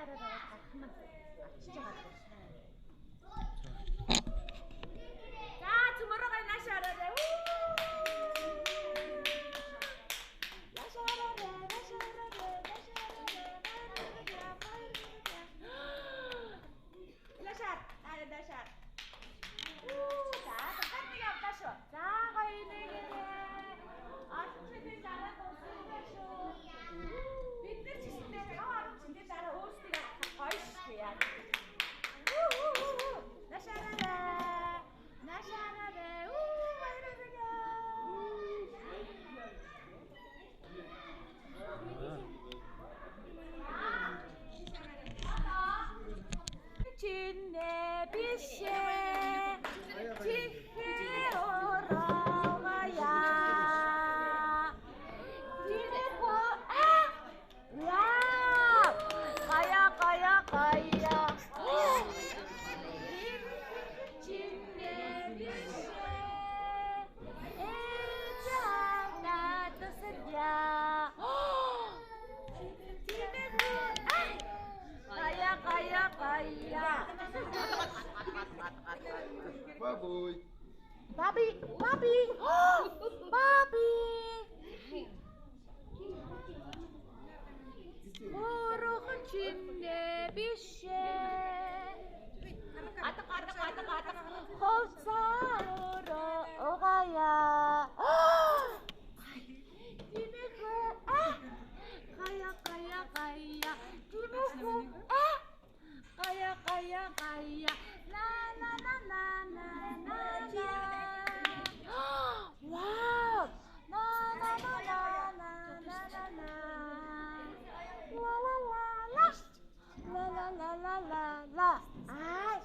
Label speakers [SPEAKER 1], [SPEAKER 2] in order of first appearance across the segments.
[SPEAKER 1] араараа гарахмаа очиж байгаа. За цөмөрөөгөө наашаараа. Bobby! Bobby! Бурхан чинээ биш ээ. Атга хоцороо огая. Тимэхүү гая. Тимэхүү гая. La. Wow! La. Ay!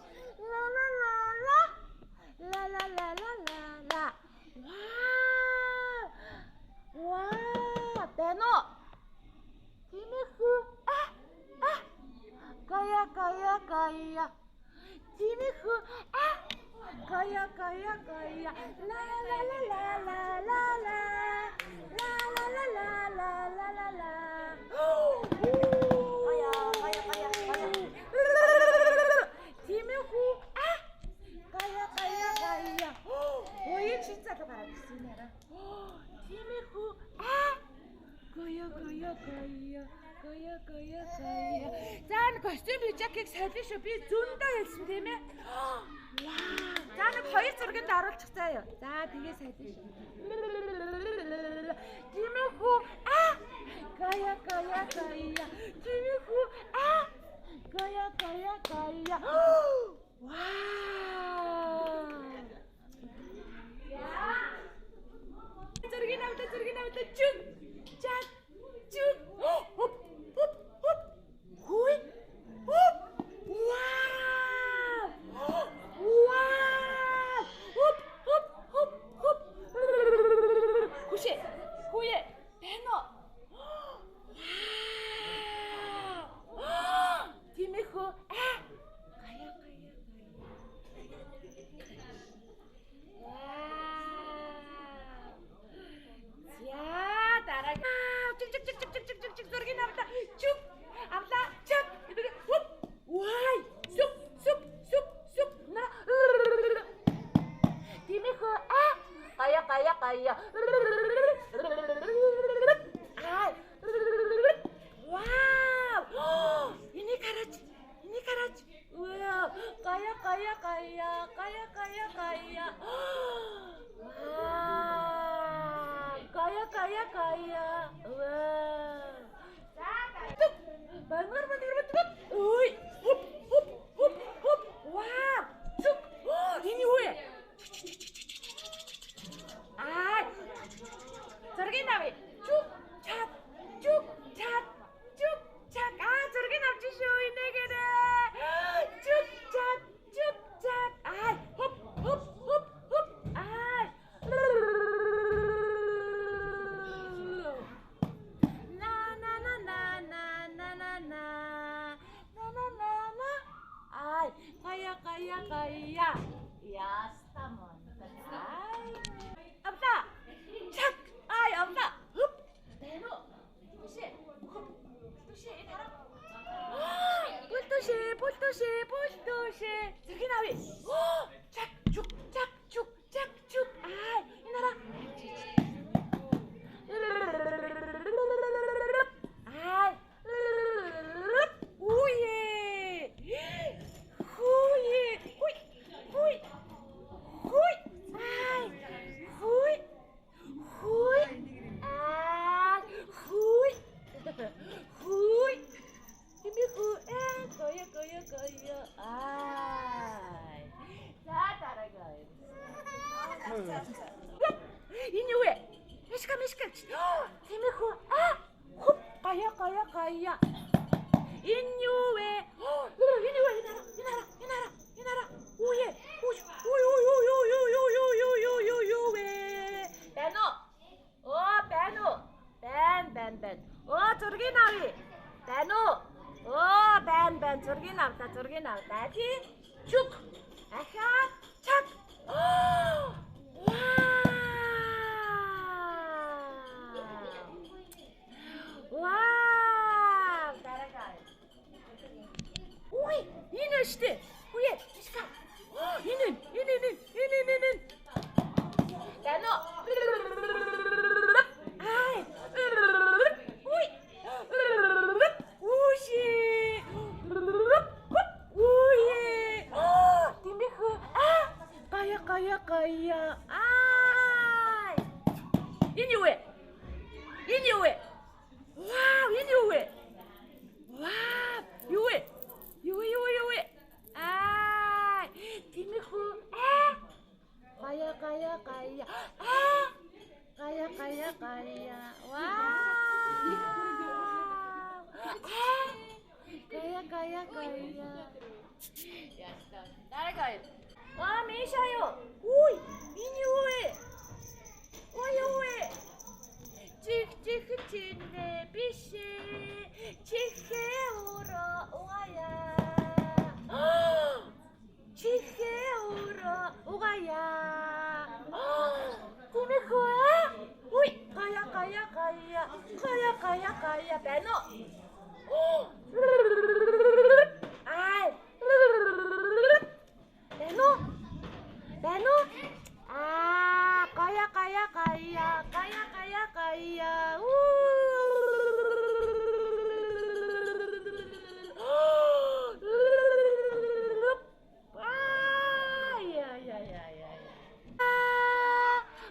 [SPEAKER 1] La. Wow! Beno! Timihu! Gaya. Timihu! Gaya. La. Тимэхүү гая. Ой 진짜 더 바라지네라. тимэхүү гая. За нэг костюм жакет солио шүү. Би зөндөө хэлсэн тийм ээ. Вау. За нэг хоёр зургийг оруулчих заяа. За тэгээ солио шүү. Тимэхүү гая. Тимэхүү гая. Вау. Зургийг аваад чүг. Хоп. Хүй. Хоп. Вау. Хоп. Хуе. Бэно. Тимэхүү гая. За дараагийн чиг зургийг авлаа. Чүг. Авлаа. Чиг. Хоп. Вай. Суп. Тимэхүү гая. Ай. Вау. Энийг хараач. Вау. Гая. Вау. Гая. Вау. Бангар. Ой. Хоп. Вау. Цук. Эний үе. Ай. Зургийг авъя. Чук чат. Зургийг авч шүү инээгээрээ. Чук чат. Ай. Хоп. Ай. На. Энэ юу вэ? Мишка. Тэмэхүү. Хуп гая. Энэ юу вэ? Энэ юу? Ууе. Юу вэ? Бано. Бано. Бан. Зургийг авъя. Бано. Бан. Зургийг аваа. Даати. Чук. Ахаа. Чак. Вау! Дараагаар. Ой, энэ штэ. Үе, мишка. Энэ. Дано. Ай. Ой. Уши. Уе. Тимиху. Гая. Ай. Энэ юу вэ? Вау, энэ юу вэ? Юу вэ? Ай, тимихүү. Гая. Гая. Вау. Гая. Яста. Дараагаар. Мишаё. Ой, энэ юу вэ? Юу вэ? Чих чиндэ бишэ. Чихэ уроо угая. Чихэ уроо угая. Тимэхүү. Ой, гая. Бано. Ай. Бано. Гая.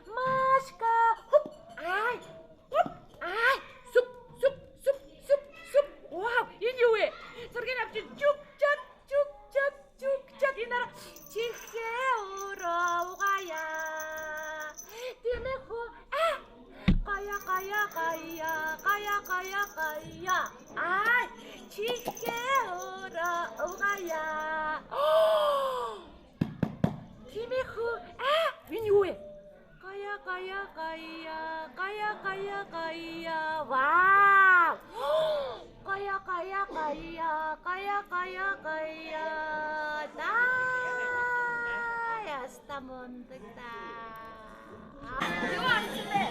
[SPEAKER 1] Машка. Ай. Суп. Вау, энэ юу вэ? Зургийг авчих. Чук. Инара. Чихэ уроо угая. Тимэхүү. Гая. Ай, чихэ уроо угая. Тимэхүү. Энэ юу вэ? Гая. Вау. Гая. Яста монтагта. Юу арчилээ?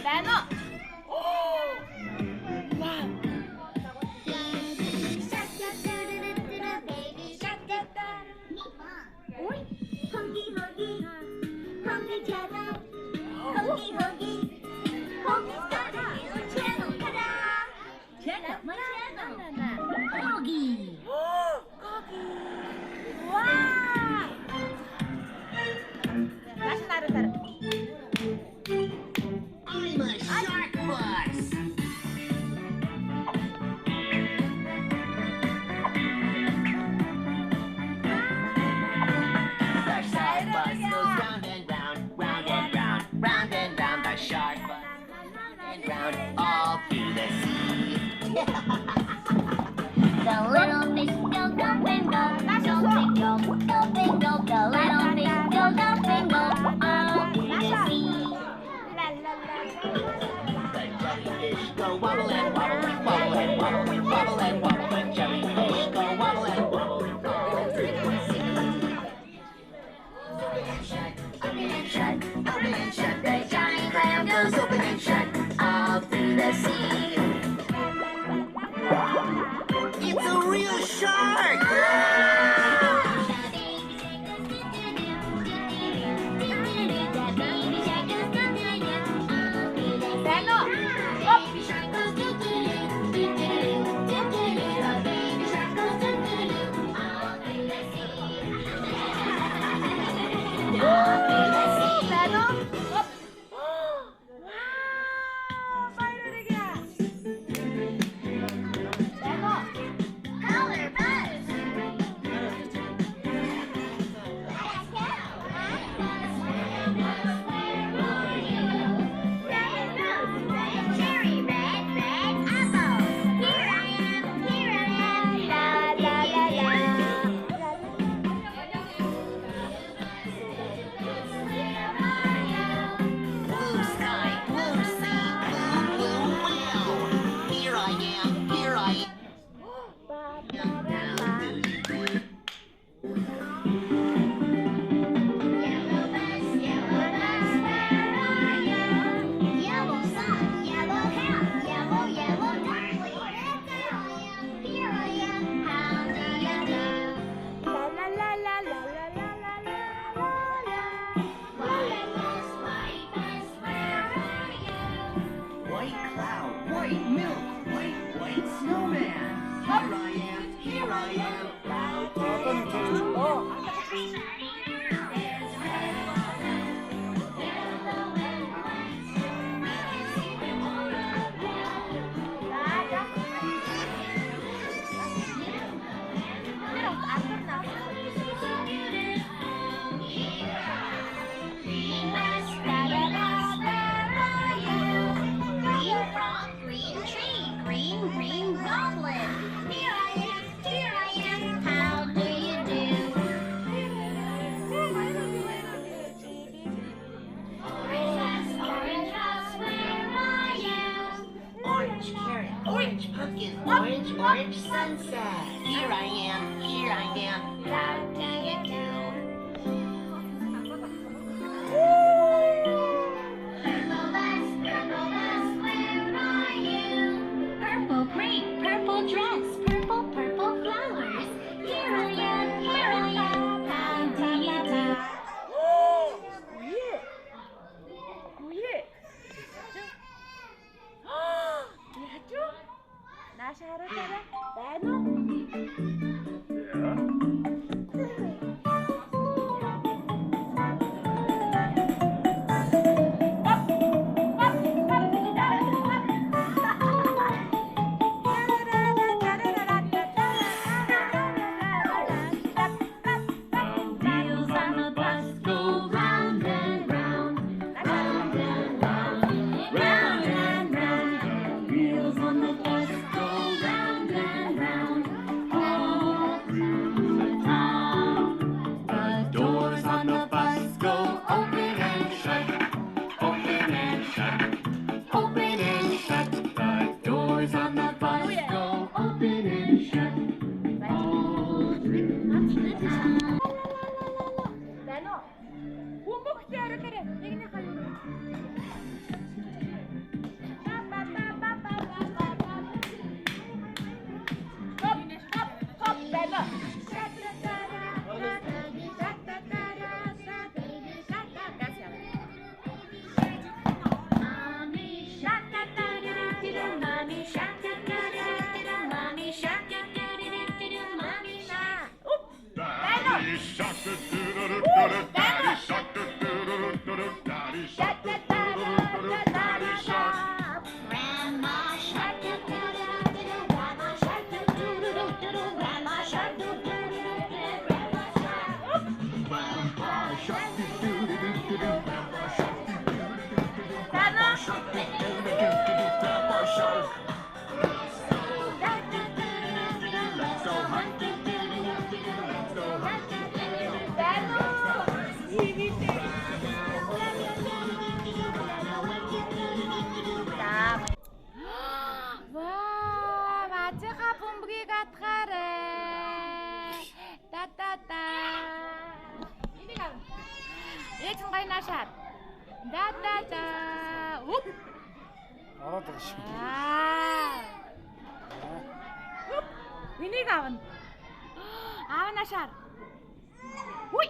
[SPEAKER 1] Bano.
[SPEAKER 2] All through the sea. The little fish go and go, jump and go. The little fish go and go, all through the sea. The jellyfish go wobble and wobble, wobble and wobble, wobble and wobble. The jellyfish go wobble and wobble, all through the sea. Open and shut, open and shut. The giant clam goes open and shut, all through the sea. It's a real shark! here I am.
[SPEAKER 3] Green tree, green goblin. Here I am, how do you do? Orange house, where are you?
[SPEAKER 2] Orange carrot, orange pumpkin, orange sunset. Here I am, how do you do?
[SPEAKER 3] Purple vest, where are you? Purple crepe, purple dress, purple flowers. Here I am, how do you do?
[SPEAKER 1] Наша харагдаарай. Байна уу?
[SPEAKER 3] Wheels on the bus go round and round, round and round, round and round. Wheels on the bus go round and round, all through the town. The doors on the bus go open and shut, open and shut, open and shut. The doors on the bus go open and shut, all through the town.
[SPEAKER 1] Байна уу? Хүмүүхтэй харагдаарай. Нэгний хаяа. Хоп байна.
[SPEAKER 4] Daddy shark, daddy shark, daddy shark, daddy shark.
[SPEAKER 3] Grandma shark, grandma shark, grandma shark, grandma shark.
[SPEAKER 1] Ваа, базыха бөмбөгийг атгаарай. Та. Энийг ав. Ээж нь гоё наашаад. Та. Үп.
[SPEAKER 5] Ороод байгаа шүү.
[SPEAKER 1] Үп. Энийг авна. Аав наашаар. Хуй.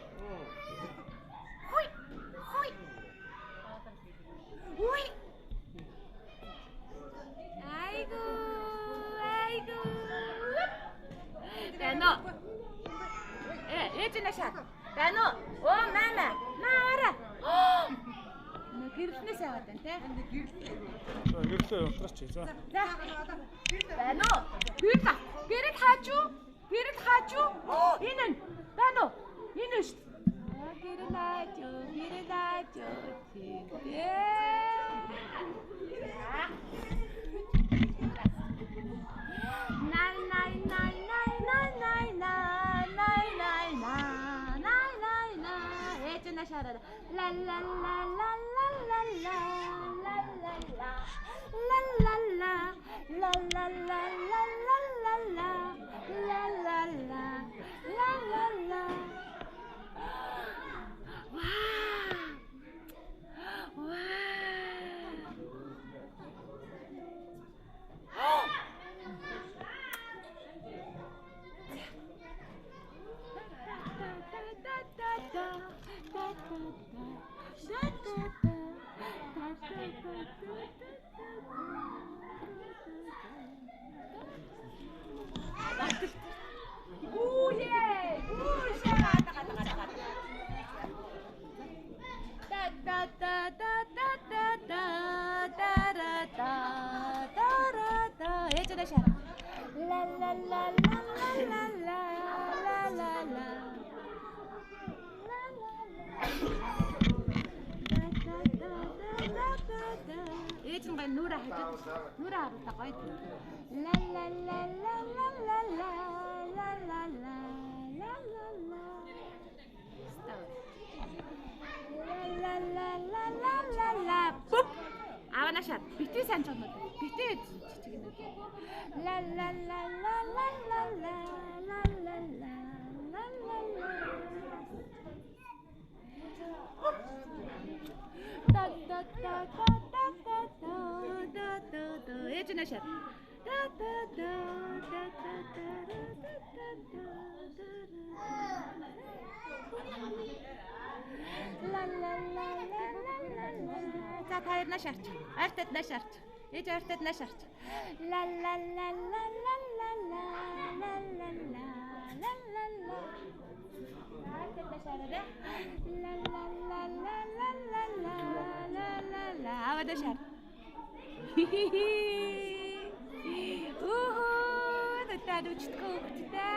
[SPEAKER 1] Айгу. Байна уу? Ээж наашаа. Байна уу? Оо мама. Наара. Гэрлэнээс яваад байна те.
[SPEAKER 5] Гэрлээ явуулаач. За.
[SPEAKER 1] Байна уу? Гэрэл хаажуу. Энэ нь. Байна уу? Энэ шүү. Гэрэл хаажуу. Шарада ла ла ла ла ла ла ла ла ла ла ла ла ла ла ла ла ла Ээжнээ шар. Ла ла ла ла ла ла ла ла. Ээж нь гай нүрэ хажууд. Нүрэ харуулта гоё. Ла ла ла ла ла ла ла ла ла ла ла ла. Ла ла ла ла ла ла. Буп. Авана шат. Битээ сайн чамд. Битээ чичиг нэг. Ла ла ла ла ла ла ла ла ла ла ла ла. Да да да да да да да да да. Ээжнээ шат. Да да да да да да да да. Ла ла ла ла ла ла. За таяр на шарч. Артад на шарч. Ээж артад на шарч. Ла ла ла ла ла ла ла ла ла ла ла ла ла. Артад на шараа. Ла ла ла ла ла ла ла ла ла ла. Аваад шар. Оо, татад учтгоо хөттэй.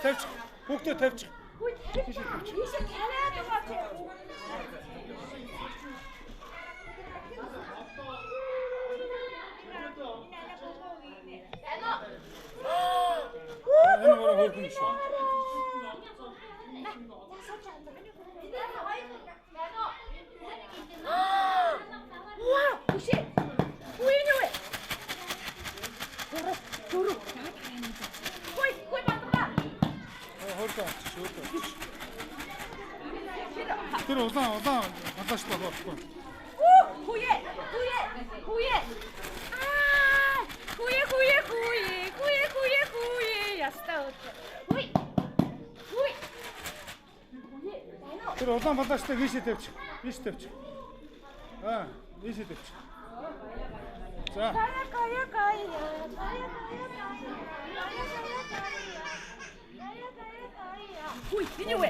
[SPEAKER 5] Тавьчих. Хүүхдээ тавьчих. Энэ гоо хөргөн шүү.
[SPEAKER 1] Вау, үши. Уйнуэ. Дөрөв. Хой батга.
[SPEAKER 5] Хөргөө. Тэр улаан хадаш болохгүй.
[SPEAKER 1] Хуе. Хуе. Ястаа. Хуй.
[SPEAKER 5] Тэр улаан балаачтай хийшээ тавьчих. Хийшээ тавьчих. За.
[SPEAKER 1] Кая. Хуй, энэ юу вэ?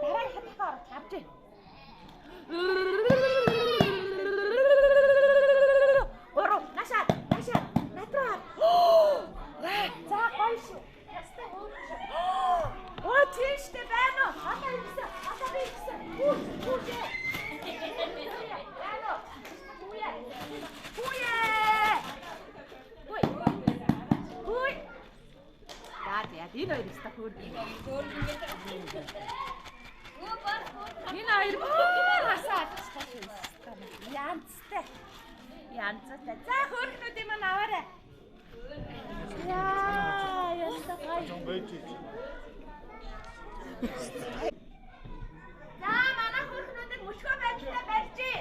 [SPEAKER 1] Дараа хатахаар авчи. Оро, наша. Натраа. За гойш. Яста хөөж. Оо, тийштэй байна уу? Хата бийсэн. Хүүж. Хуй. Яа, энэ хоёр ихтэй хөөргөн. Энэ хоёр хасаад янзтай. За хөөргнүүд юм аваарай. Яа, яста
[SPEAKER 5] Байж.
[SPEAKER 1] За манай хүүхдүүдэд мөчгөө байдлаа барьжээ.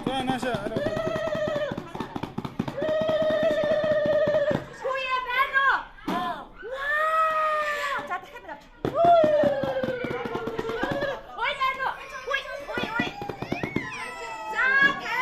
[SPEAKER 5] За нааша арай.
[SPEAKER 1] Хүйе байна уу? За дахиад нэг авч. Хүй байна уу? Хүй. За таваарай.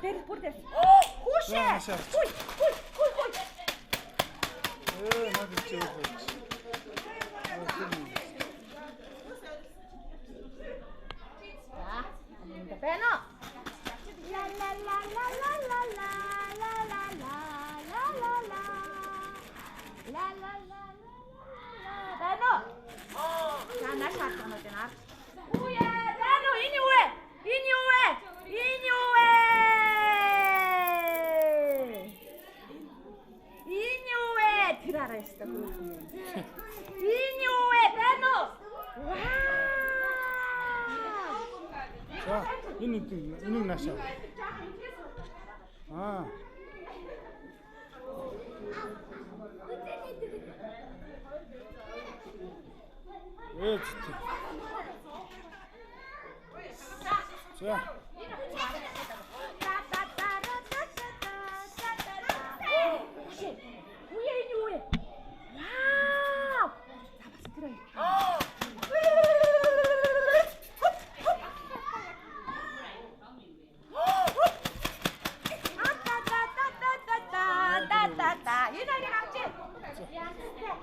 [SPEAKER 1] Дээрх бүр дээр. Хүүшээ. Хүй.
[SPEAKER 5] Наад чи юу вэ?
[SPEAKER 1] За, байна. Ла ла ла ла ла ла ла ла ла ла ла ла. Ла ла ла ла. Байна. За, наш хатнууд байна. Хүүе, байна уу? Энэ юу вэ? Тэр араа ястаа хөөе. Энэ юу вэ? Байна уу?
[SPEAKER 5] За энийг нааша. Ээжтэй. За.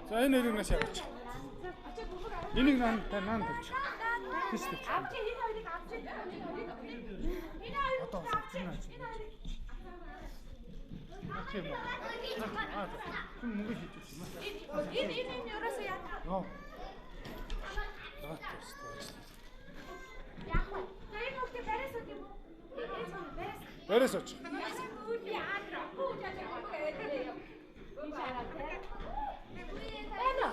[SPEAKER 5] За энэ хоёрыг наш яваач. Энийг наан тавьч. Тэс тавьч.
[SPEAKER 1] Авч энэ хоёрыг авч.
[SPEAKER 5] Одоо авч. Ачаа. Хүн мөнгө хийчих юм аа.
[SPEAKER 1] Энэ ерөөсөө яа.
[SPEAKER 5] Ноо.
[SPEAKER 1] Яг нь. Тэр нүхтэй барайс үү юм уу?
[SPEAKER 5] Барайс оч.
[SPEAKER 1] Эно.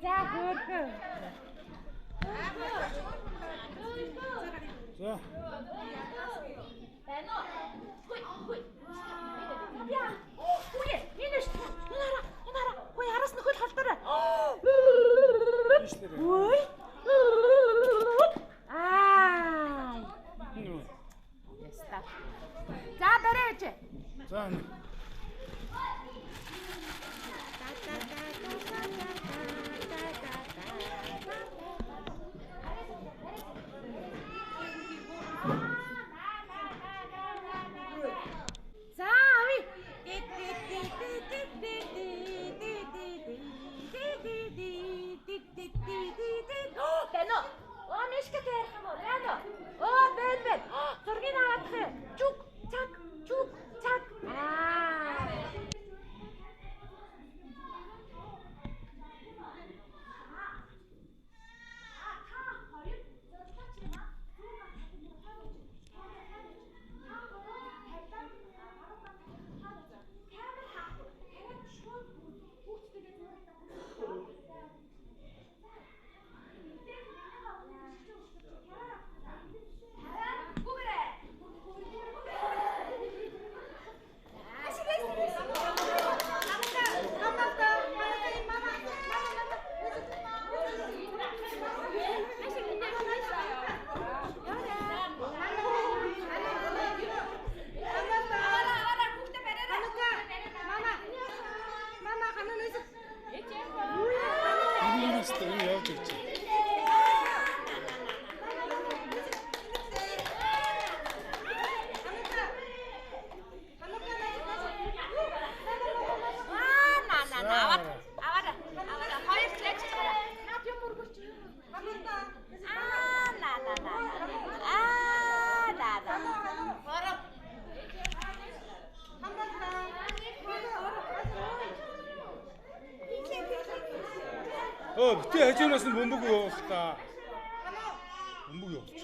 [SPEAKER 1] За хөргөө.
[SPEAKER 5] За.
[SPEAKER 1] Эно. Хүй. Я. Хүй. Энэ ш. Инара. Хүй араас нь хөл халдаарай. Хүй. Яста. За барайч.
[SPEAKER 5] За.
[SPEAKER 1] Бэно. Мишка тэрх юм уу? Бэно. Бэн. Зургийг авах. Чук, чак.
[SPEAKER 5] битээ хажуунаас нь бөмбөг явуул та. Бөмбөг явуулчих.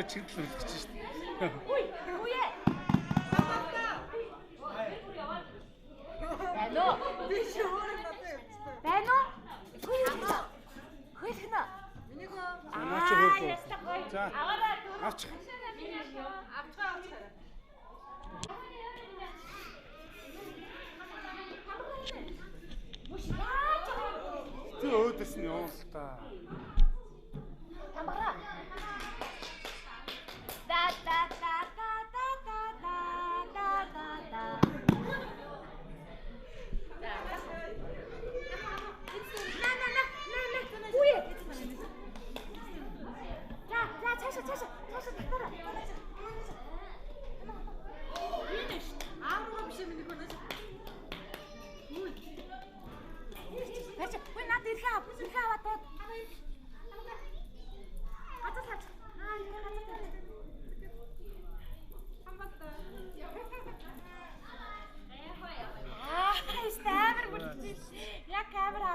[SPEAKER 5] Чиглэл үлдчихэж шүү дээ.
[SPEAKER 1] Байна уу? Байна уу? Хөөснө.
[SPEAKER 5] Наач хөөхгүй. За. Авч. Тэ өөдөөс нь явуул та.
[SPEAKER 1] Тамбара. Да да да да да да да да да. 차셔 타봐라. 아무로 비시면 이거 넣어. 그렇지. 왜 나도 이렇게 와 또. 가자 가자. 이거 가자. 한 번 더. استعمر يا كاميرا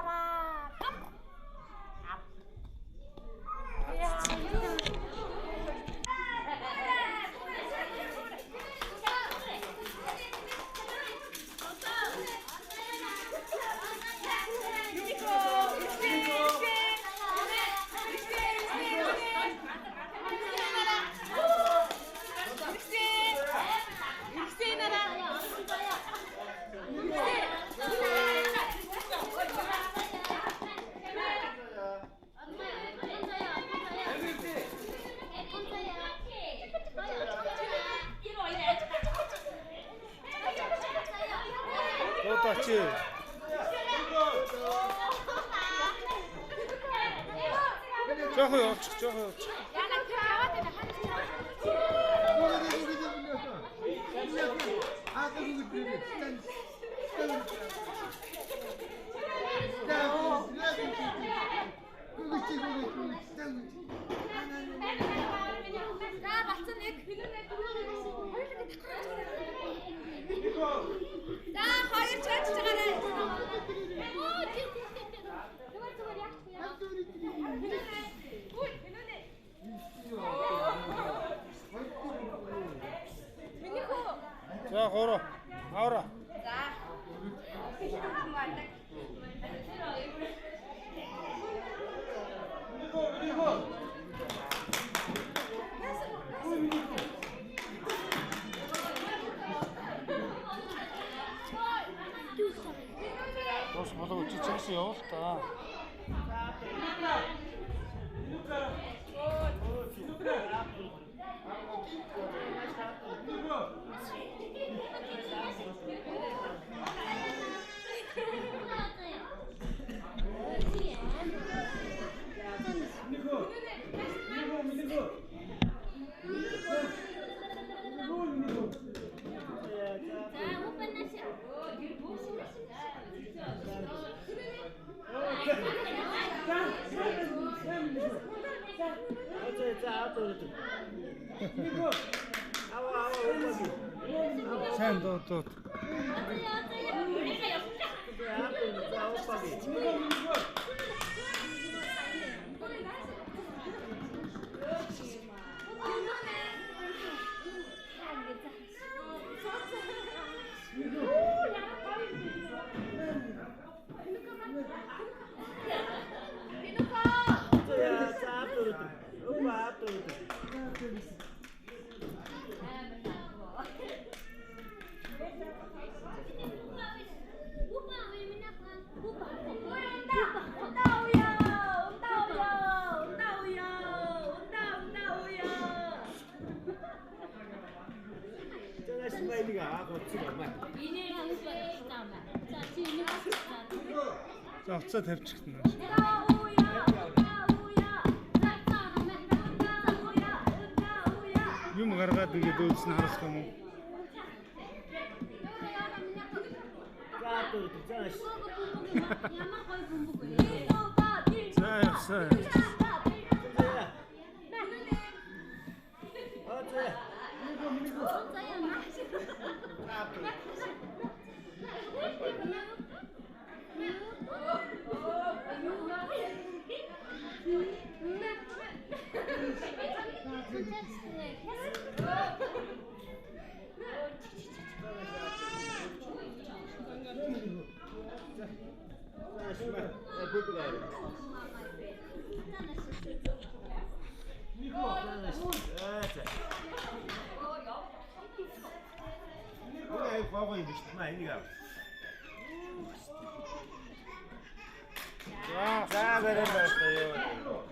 [SPEAKER 5] Отачи. Жохоо явуучих.
[SPEAKER 1] Яна тэр яваад байна хань. За бацсан нэг. За хоёр чаач чагараа.
[SPEAKER 5] За горо. Авра.
[SPEAKER 1] За.
[SPEAKER 5] Тос болоо чичээс явуул та. Сайн доо. За уцаа тавьчихсан. Юм гаргаад ингээд өөдс нь харуулах юм уу? 자. 자, 내려놨어요.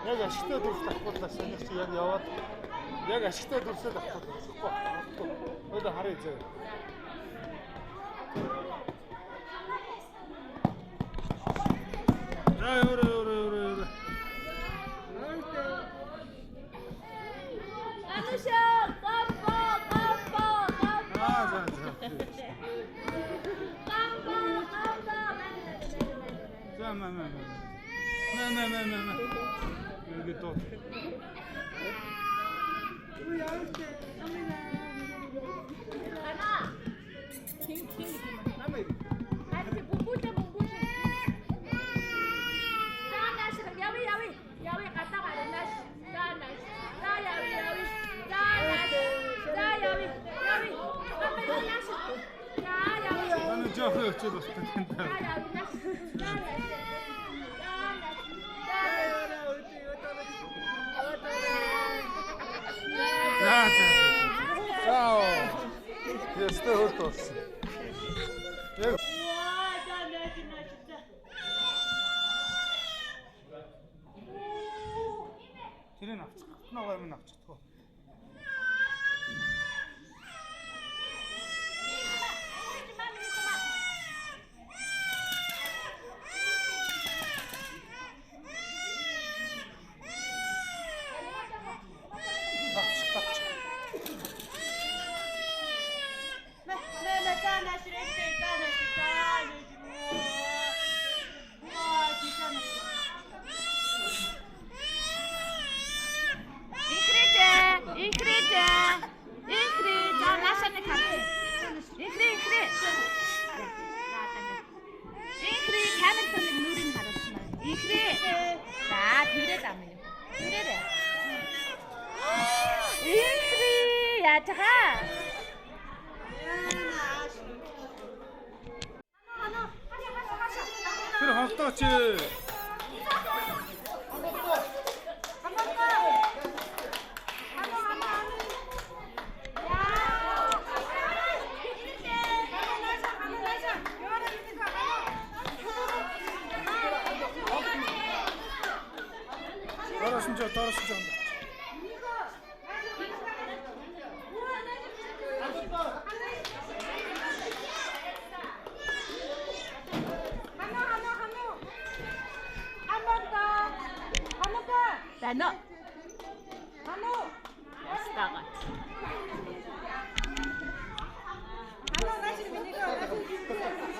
[SPEAKER 5] Яг ашигтай дүрс авахгүй санагч яг яваад яг ашигтай дүрсээ авахгүй. Өдөө харъя зөө. Өрөө.
[SPEAKER 1] Ануша, гаппа.
[SPEAKER 5] За. 여기 또 어떻게? 나는 저거 어쩌고 싶은데. Ciao. Я что готовься. Тэрийг авчих. Ногоо юм авчих. 그래 확도치. 떨어진다.
[SPEAKER 1] Dano. Yastaga. Dano, bate. Dano.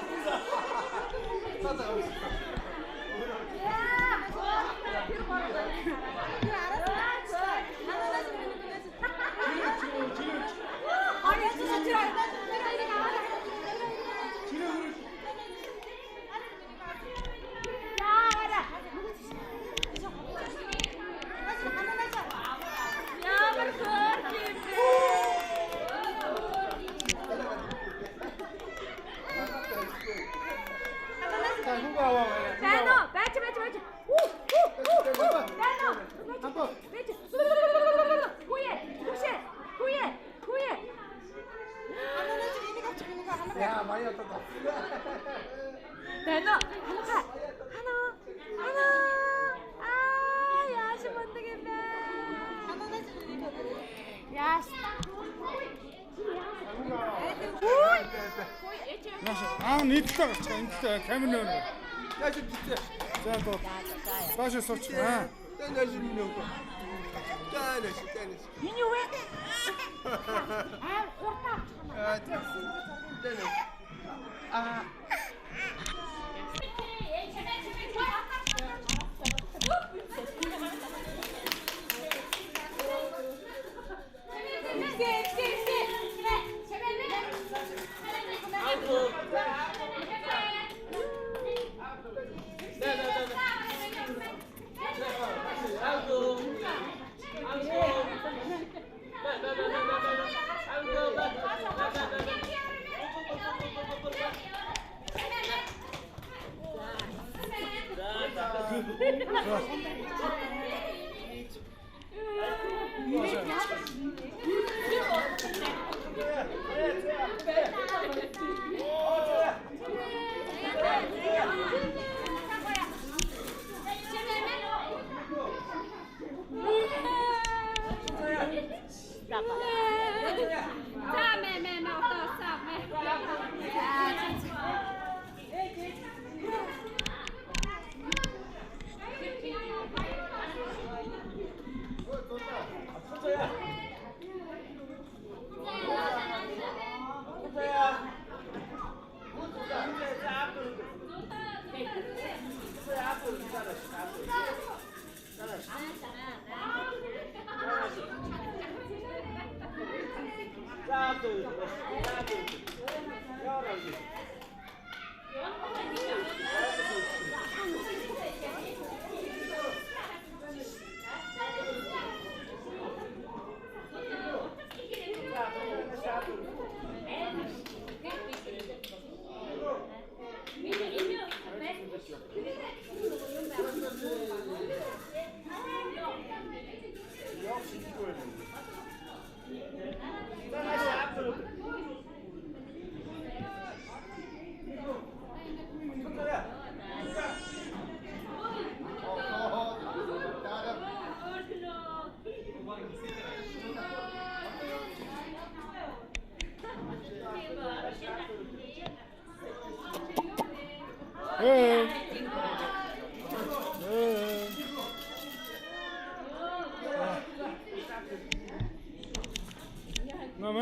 [SPEAKER 1] 구해.
[SPEAKER 5] 야, 많이 왔다.
[SPEAKER 1] Dano, 하나. 아, 야시 못 되겠네. 야시.
[SPEAKER 5] 니트다. 캐미는.
[SPEAKER 6] Я же дитя.
[SPEAKER 5] 자, 또 다시 서치. 아.
[SPEAKER 6] Я даже не могу. Тянешь.
[SPEAKER 1] Миний үе. Хуртаа.
[SPEAKER 6] Тянешь.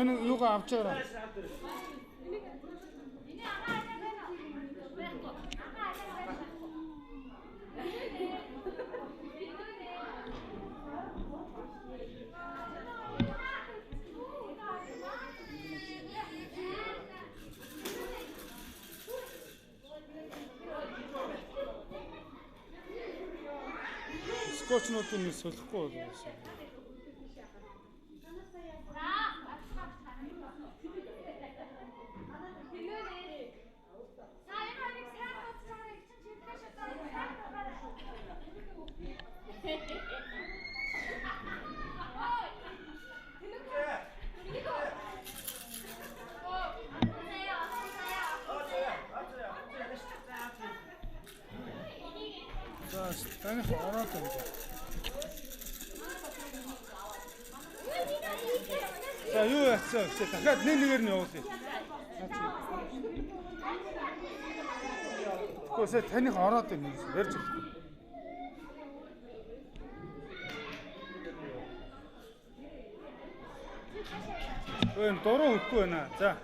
[SPEAKER 5] 나는 이거 앞쳐라. 스코치노트는 솔직고 그랬어. 자, 땅에 하나도 없어. 자, 요, дахиад нэг нь явуулъя. Гэхдээ таних ороод байна юм ярьж байна. Энэ дуруу хөхгүй байна. За.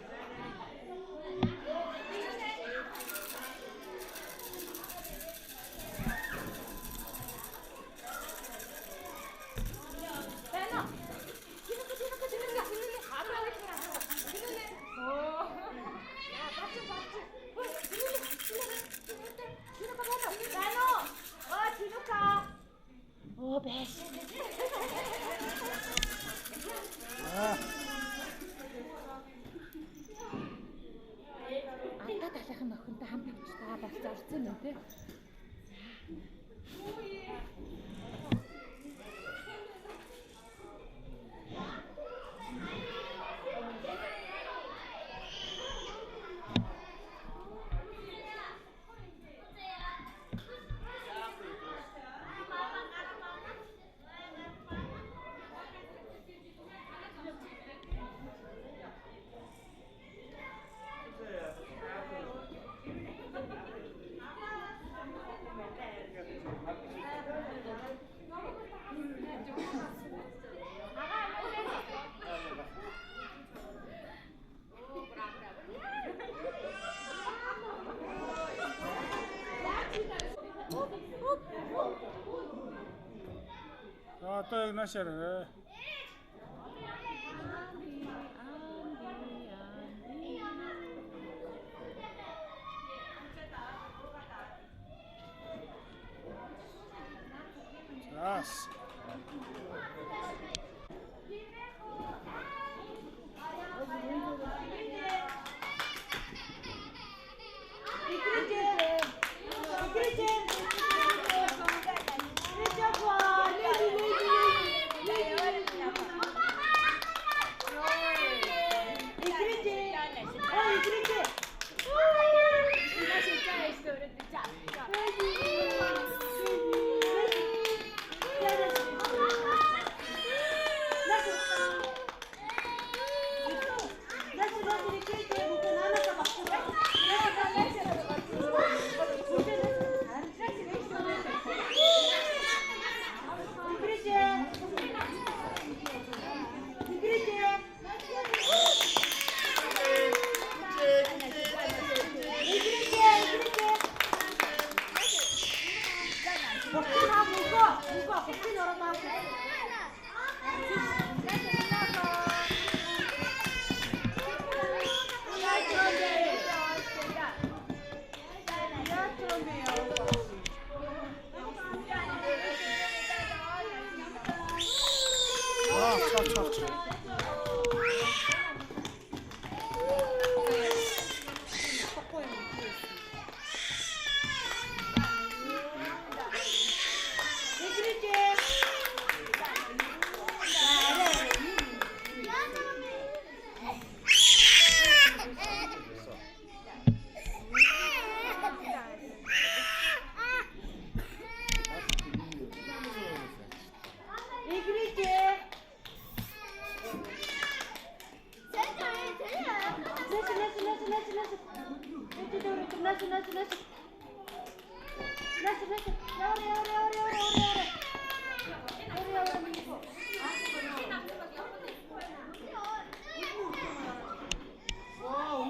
[SPEAKER 5] 또 여기 나셔라. 잘했어.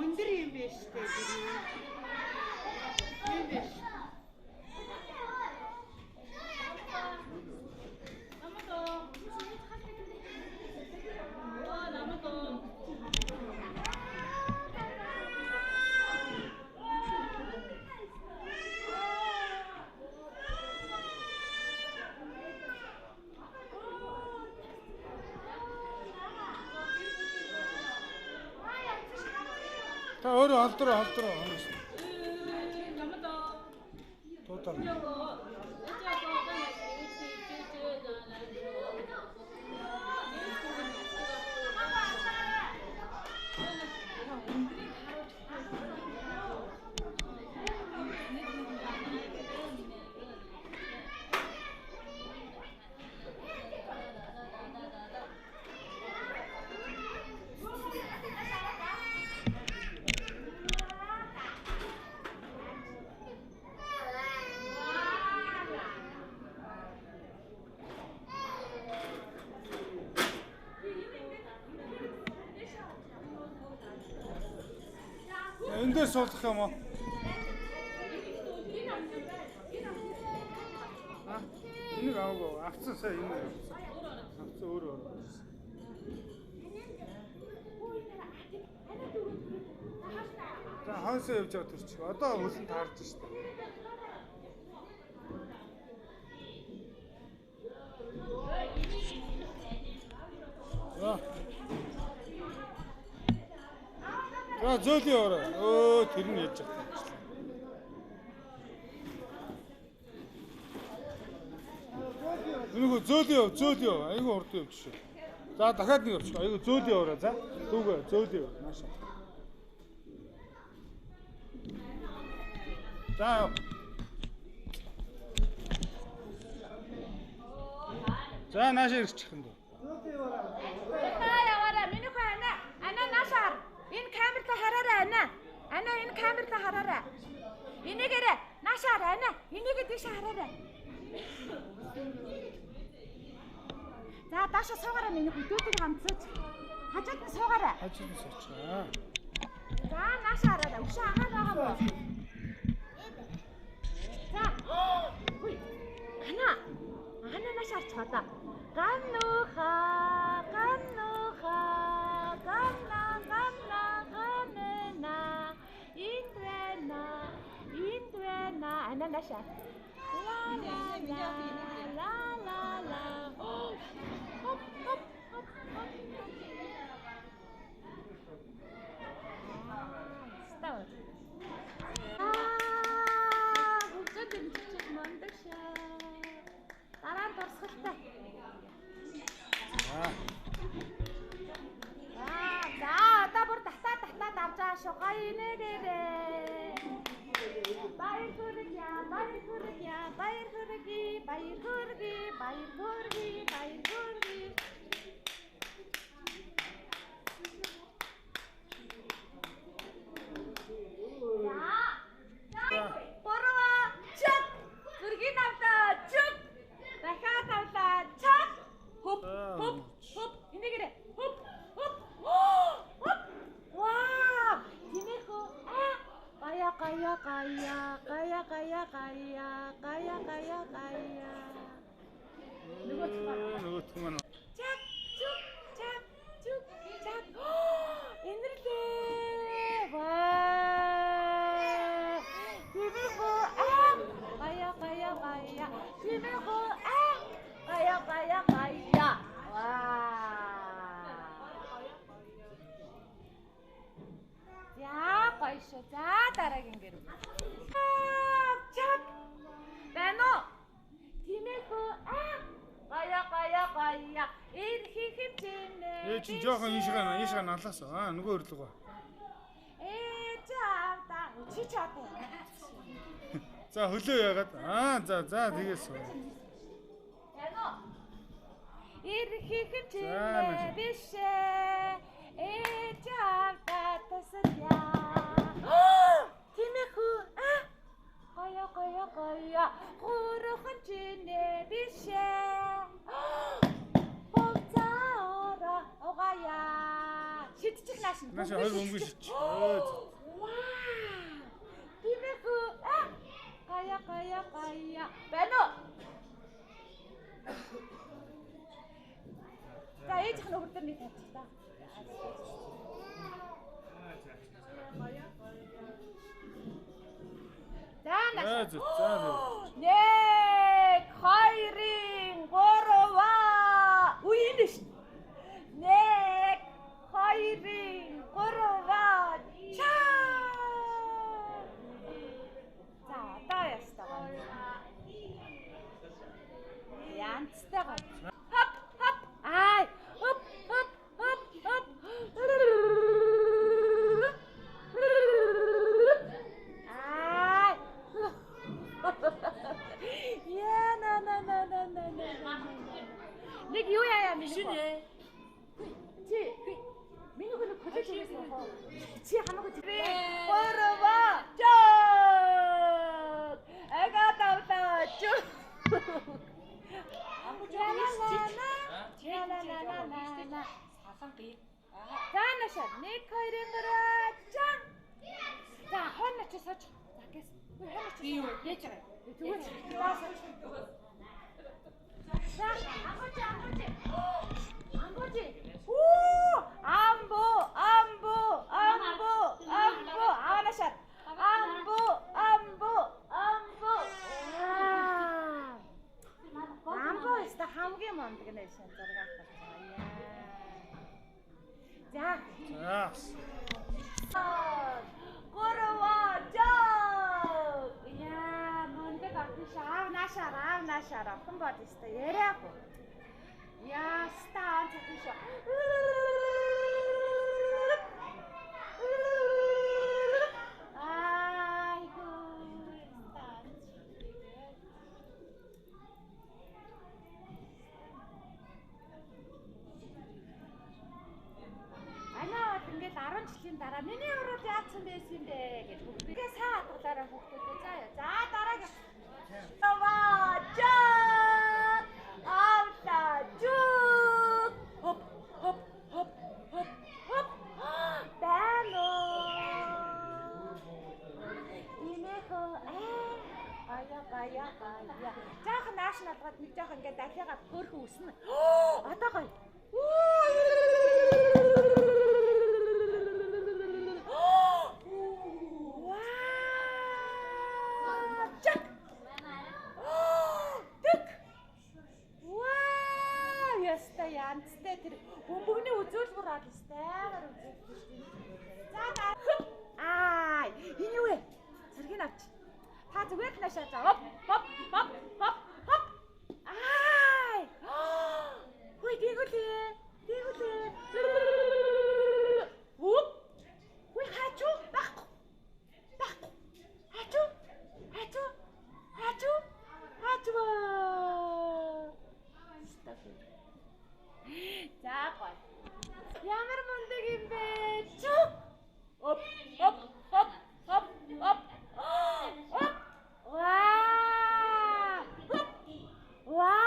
[SPEAKER 1] Өндөр юм биш үү? Юм биш.
[SPEAKER 5] Та өөрөө холдроо. Тутал. Энд дээр суулгах юм уу? Энийг аваагүй. Авцсан сая энэ. Авцсан өөрөө. За хаасаа явж байгаа төрч. Одоо хөлн таарч штэ. За зөөлөө ороо. Өө тэр нь яаж байгаа юм. Нөгөө зөөлөө. Айгу урд явж шүү. За дахиад нэг явчих. Айгу зөөлөө ороо. За дүүгээ зөөлөө. Нааша. За. За нааша ирчих юм дөө.
[SPEAKER 1] Яваарай. Миний хөө ана наашаар. Энэ камерта хараарай ана. Ана энэ камерта хараарай. Энийгээрээ наашаар ана. Энийг дэш хараарай. За дааша суугаарай миний хөө дүүтийг хамцаж. Хажууд нь суугаарай.
[SPEAKER 5] Хажууд нь суучгаа.
[SPEAKER 1] За наашаа хараарай. Өшөө агаад байгаа мó. За. Хүй. Ана наашаар чадаа. Ганнуха. Индвена. Ана наашаа. La. Хоп. Став. Бүгд дэмжиж мандагш. Дараа нь дурсгалтай. За одоо бүр татаад авч байгаа шүү. Гоё нэрээ. Баяр хүргье. Бороо чак. Зүргийн авлаа чак. Дахиад авлаа чак. Хоп. Энийгээрээ хоп. Вау! Тинэхөө гая.
[SPEAKER 5] Нөгөө түмэн.
[SPEAKER 1] Чак. Энэрлээ. Вау! Тинэхөө гая. Тинэхөө гая. За гоё шүү. За дараагийн гэр. Чак. Байна уу? Тимэхүү гая. Ирхий хэмжээ.
[SPEAKER 5] Чи жоохон ийшээ налаас. Нөгөө өрлөг ба.
[SPEAKER 1] Заавда. Чи чад.
[SPEAKER 5] За хөлөө яагаад. За тэгээс.
[SPEAKER 1] Байна уу? Ирхий хэмжээ биш. Заавда тасаля. Тимэхүү гая. нь.
[SPEAKER 5] Нааш хоёр бөмбөг шич.
[SPEAKER 1] Вау. Тимэхүү. Гая. Байна уу? За ээжийнх нь хурдан нэг тавьчих та. За наа.
[SPEAKER 5] За.
[SPEAKER 1] 1 2 3 үе юм биш. 1 2 3 чаа. За одоо ястаа. Янцтай гоо. Хоп. Ай. Хоп. Ай. Я на. Нэг юу яа минь. Чи миний гол коллеж хийсэн хоо. Чи хамаагүй чи. Борова. Чоо. Агатавта чоо. За наша 1 2 3 чаа. За хонь чи сууж. За гэс. Хонь чи юу яаж байгаа. Зүгээр. За амбожи. Амбо. Анаша. Амбо. Амбо өстө хамгийн мондөг нэ шин зураг авах. За. Горова жоо. Яа, мондөг авах наашаа. Хэн бод өстө яриагүй. Яа, стаа цахишаа. Ингээд 10 жилийн дараа миний урууд яатсан байсан юм бэ гэж бүгдээ сайн хатгалаараа хүүхдүүдээ заяа. За дараагийн. Аваа авта жук. Хоп. Бано. Инэхо гая. Жаахан нааш надгаад нэг жаахан ингээд дахиагаад хөөрхөн үснэ. Одоо гоё. Янцтай тэр бөмбөгний үзүүлбэр аа стайгаар үзүүлсэн шүү дээ. За аа энэ юу вэ? Сэргийг авч. Та зүгээр наашаа за. Хоп. Ай! Хөөе дигүүлээ. Хоп. Хөөе хачуу байхгүй. Хачуу. За гой. Ямар мундаг юм бэ? Чү. Оп. Вау.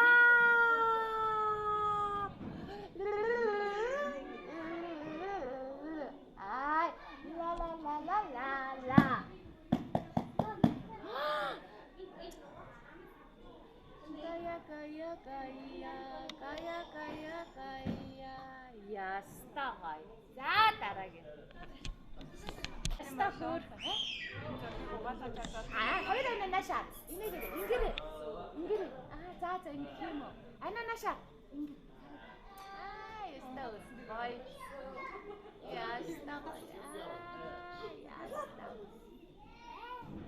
[SPEAKER 1] Ай, ла. Гая. Ястагай. За дараагийн. Ястагөр. Хоёр ананаша. Ингэрээ. За ингэх юм уу? Ананаша. Ястагой. Гой. Ястагой.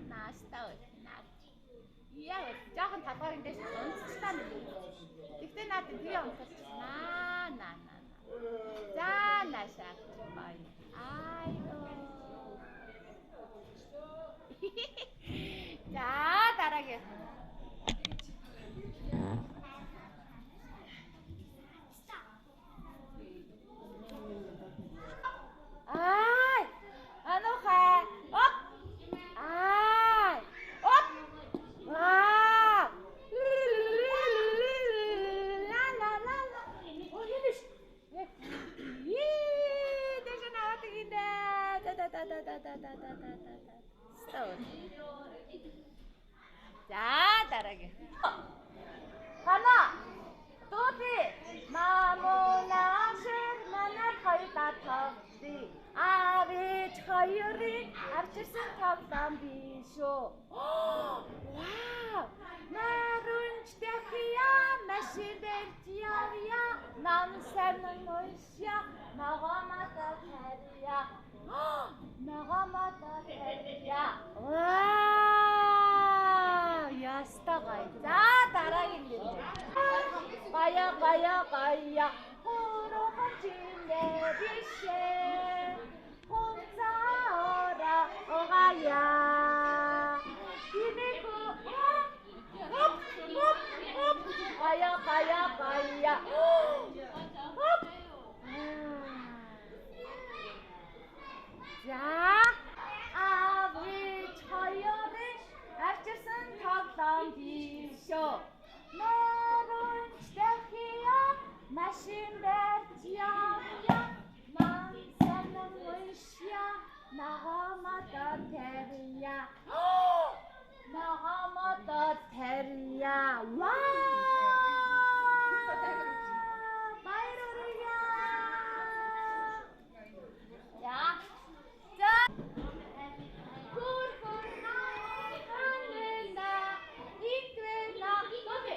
[SPEAKER 1] Настагой. Яа, жоохон талбарын дэш онцлаа нэг. Тэгтээ надад тэгээ онцолч. Наа. За наашаа. Бай. Айдоо. За дараагийн. Ай! Анохай. Оп. Ай! Оп. Вау! Ла. Ой, видишь? гээ. Хана. Дууди. Мамунашир манайд хоёр татахти. Авиж хоёрыг авчирсан тоглоом биш үү? Вау! Нарунч дэхия машинээр явя. Нам сэнэнөшя нагамата харья. Нагамата харья. Вау! Ястагай. За дараагийн юм. Гая гая гая. Хорохон чинээ бишээ. 혼자라 어가야 이내고 가야 가야 가야 자 아비 저열에 앞서선 덕담 비쇼 너는 시작이야 마신대 지어야 나가마다 테리야 나가마다 테리야 와 바이로리야 야 자 굴굴나 하늘나 이끌나 너비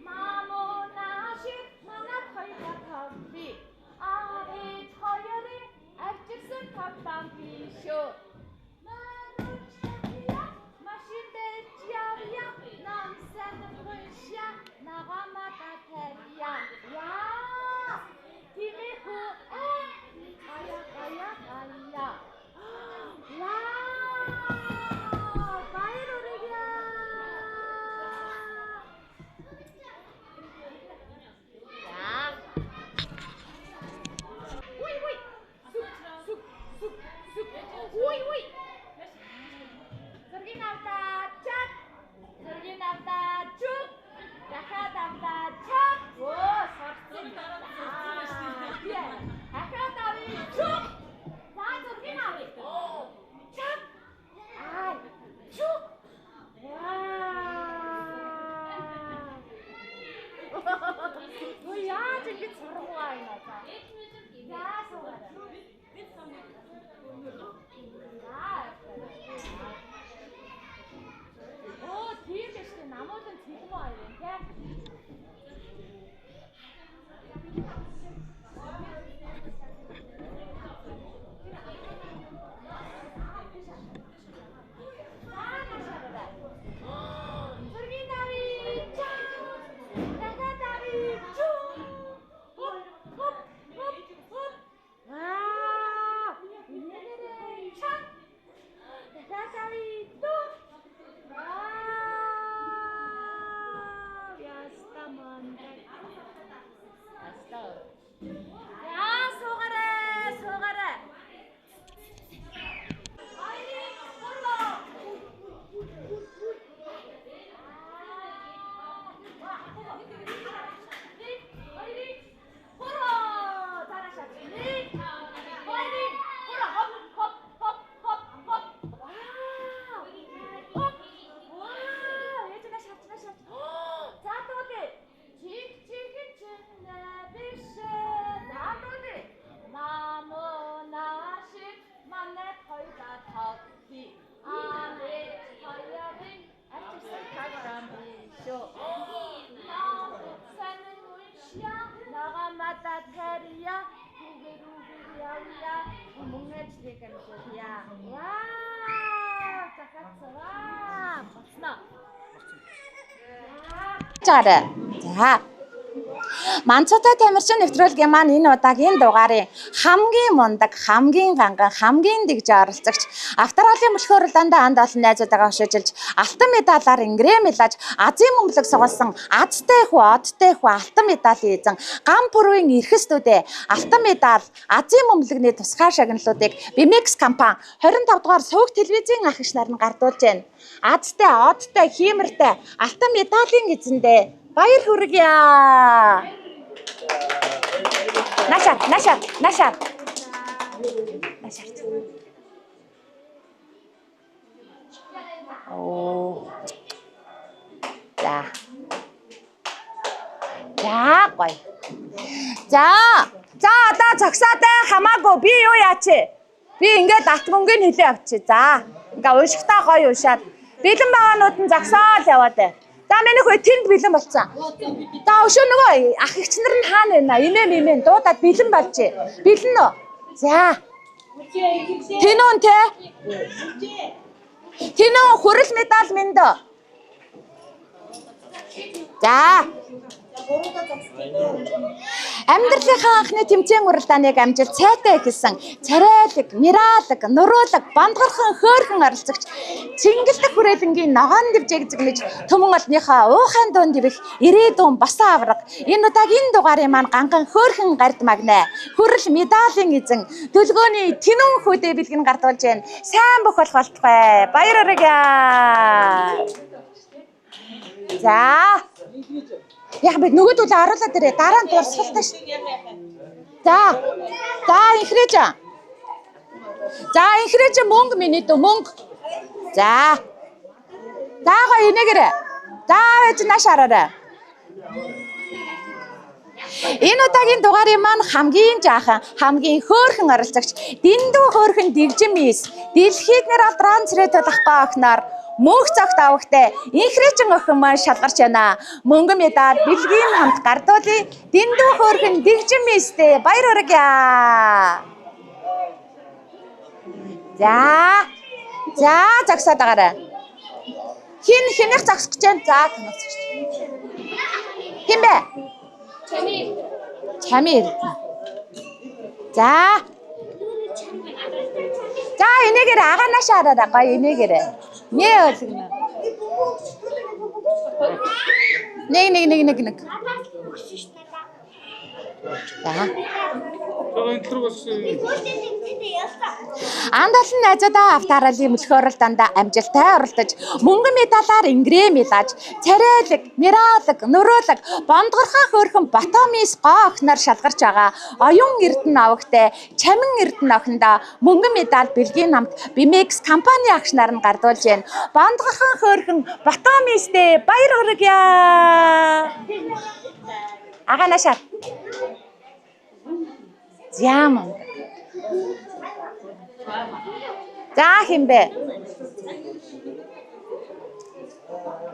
[SPEAKER 1] 마모나시 마나 털다 털비 아리 저열이 앞집선 덕담 비쇼 마루샤야 마신대 지아야 남산은 불샤 나가마다 테리야 와 디미후 가야 가야 가야 와 바이로리야 자 우이 Ui ui. Sergi nafta chat. Sergi nafta chup. Daka nafta chat. Oh, sorti. Iya. Daka tawi chup. Wah, sergi nawi. Chat. Ay, chup. Wow. Oh ya, jadi seru aja. Ya, seru. Оо тийм биш үү? Намууд нь цэгм аа юм тий. За. Манцутай тамирчин нэвтрүүлгийн маань энэ удаагийн дугаарын хамгийн мундаг, хамгийн ганган, хамгийн дэгж оролцогч авторолын мөчхөөр дандаа анд олон найзуудаагаа хөшөөжилж алтан медалаар ингрэмэлж Азийн мөнгөлөг сугалсан Азтай хүү, одтой хүү алтан медалийн эзэн гам пүрвийн эрхэстүүдээ алтан медаль Азийн мөнгөлөгний тусгай шагналуудыг Bimex компани 25 дугаар сувг телевизийн ах иш нар нь гардуулж байна. Азтай, одтой, хиймэртэй алтан медалийн эзэндээ баяр хүргье. Нашаа. Оо. За. За гоё. За одоо зогсоотой хамаагүй би юу яач вэ? Би ингээд ат мөнгөний хэлээ авчи. За. Ингээ уушигтаа гоё уушаад бэлэн багаанууд нь зогсоол яваад бай. За миний хөө тэнд бэлэн болцсон. За өшөө нөгөө ах эгч нар нь хаана байна? Имэм дуудаад бэлэн болжээ. Бэлэн үү? За. Тэнүүн те? Тэнүүн хүрэл медаль минь дөө. За. Амьдралынхаа анхны тэмцээн уралдааныг амжилт цайтай эхэлсэн царайлаг, миралаг, нуруулаг, бандгархан, хөөрхөн оролцогч Цэнгэлдэх хүрээлэнгийн ногоон дэвжээг зэгнэж төмөн олныхаа уухайн дуун дивэх ирээдүйн босоо авраг энэ удаагийн дугаарын маань ганган хөөрхөн гард магнаа хүрэл медалийн эзэн төлгөөний тэнүүн хүүдээ бэлгэн гардуулж байна. Сайн бүх болох болтугай. Баяр хүргэе. За. Яг би нөгөөдөл оруулаад ирээ. Дараа нь дурсгалтай ш. За. За инхрэж. За инхрэж мөнгө миний дөө мөнгө. За. За гоо инээгэрэ. За ээж нааш хараарай. Энэ удаагийн дугаарын маань хамгийн жаахан, хамгийн хөөрхөн оролцогч дэндүү хөөрхөн дэгжин мис дэлхийд нэр алдран цэрэ тулахгүй охноор мөнх цагт авахтай инхрэжин охин маань шалгарч байна. Мөнгө медаль бэлгийн хамт гардуулъя. Дэндүү хөөрхөн дэгжин мистэй баяр хүргэе. За загсаад байгаарай. Хинэх загсах гэж байна. За танаас гэж. Хин бэ? Чамир. За энийгээр агаанаас хараарай. Гоё энийгээр. Нээ өлгөнө. Нэг. За. Андалан найзуудаа автааралын мөлхөөрөл дандаа амжилттай оролдож мөнгө медалаар ингрэмэлж царайлаг, миралаг, нуруулаг, бондгорхон хөөрхөн батомис гоо охноор шалгарч байгаа оюун эрдэнэ авахтай чамин эрдэнэ охиндоо мөнгө медаль бэлгийн намт Bimex компани агшнаар нь гардуулж байна. Бондгорхон хөөрхөн батомистэй баяр хүргэе. Агаанашаа. Зям. За химбэ.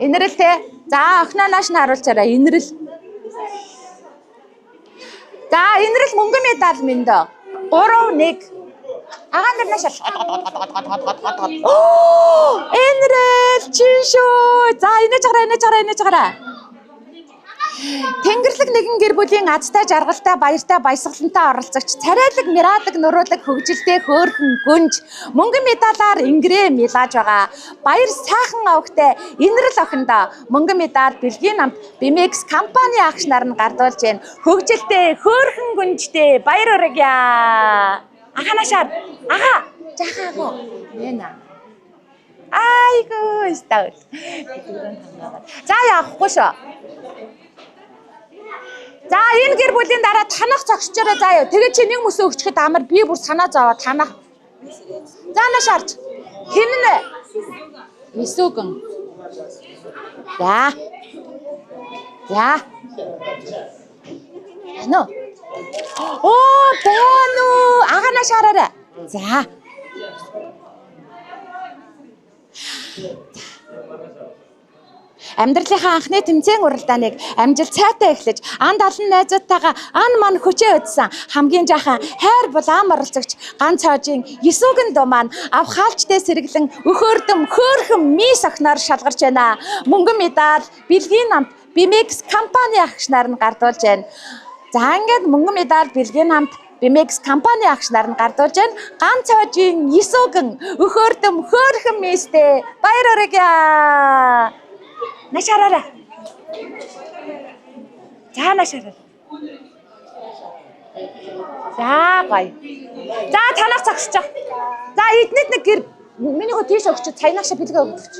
[SPEAKER 1] Инрэлтэй. За охиноноос нь харуулчаарай. Инрэл. За инрэл мөнгө медаль минь дөө. 3-1. Агаан дээр нааш. Инрэл чинь шүү. За инээж гараа. Тэнгэрлэг нэгэн гэр бүлийн азтай жаргалтай баяртай баясгалантай оролцогч царайлаг, миралаг, нуруулаг, хөгжилтэй хөөрхөн гүнж мөнгө медалаар ингрээ мэлаж байгаа. Баяр сайхан авахтай инрэл охиндоо мөнгө медаль бэлгийн намт Bimex компани агшнаар нь гардуулж байна. Хөгжилтэй хөөрхөн гүнжтэй баяр хүргэе. Агаанашаар. Жахаагүй. Нэ. Айгуу стайл. За явахгүй шүү. За энэ гэр бүлийн дараа танах зогсчоорой заа юу. Тэгээ чи нэг мөсөө өгчөхэд амар би бүр санаа зовоо танах. За нааш харж. Хин нэ? Исүгэн. За. Ano? Оо, бэнүү. Агаанаас хараарай. За. Амьдралынхаа анхны тэмцээн уралдааныг амжилт цайтай эхлэж, анд олон найзуудтайгаа ан ман хүчээ өдсөн хамгийн жаахан хайр булаан оролцогч ганц хоожийн Есүгэн дуу маань авхаалчтай сэргэлэн өхөөрдөм хөөрхөн мис охноор шалгарч байна. Мөнгө медаль бэлгийн намт Bimex компани агшнаар нь гардуулж байна. За ингээд мөнгө медаль бэлгийн намт Bimex компани агшнаар нь гардуулж байна. Ганц хоожийн Есүгэн өхөөрдөм хөөрхөн мистэй баяр хүргэе. Нашараарай. За нашараарай. За гоё. За танах цагсч. За эднэд нэг гэр миний хөө тийш өгч цайнах шиг бэлгээ өгч.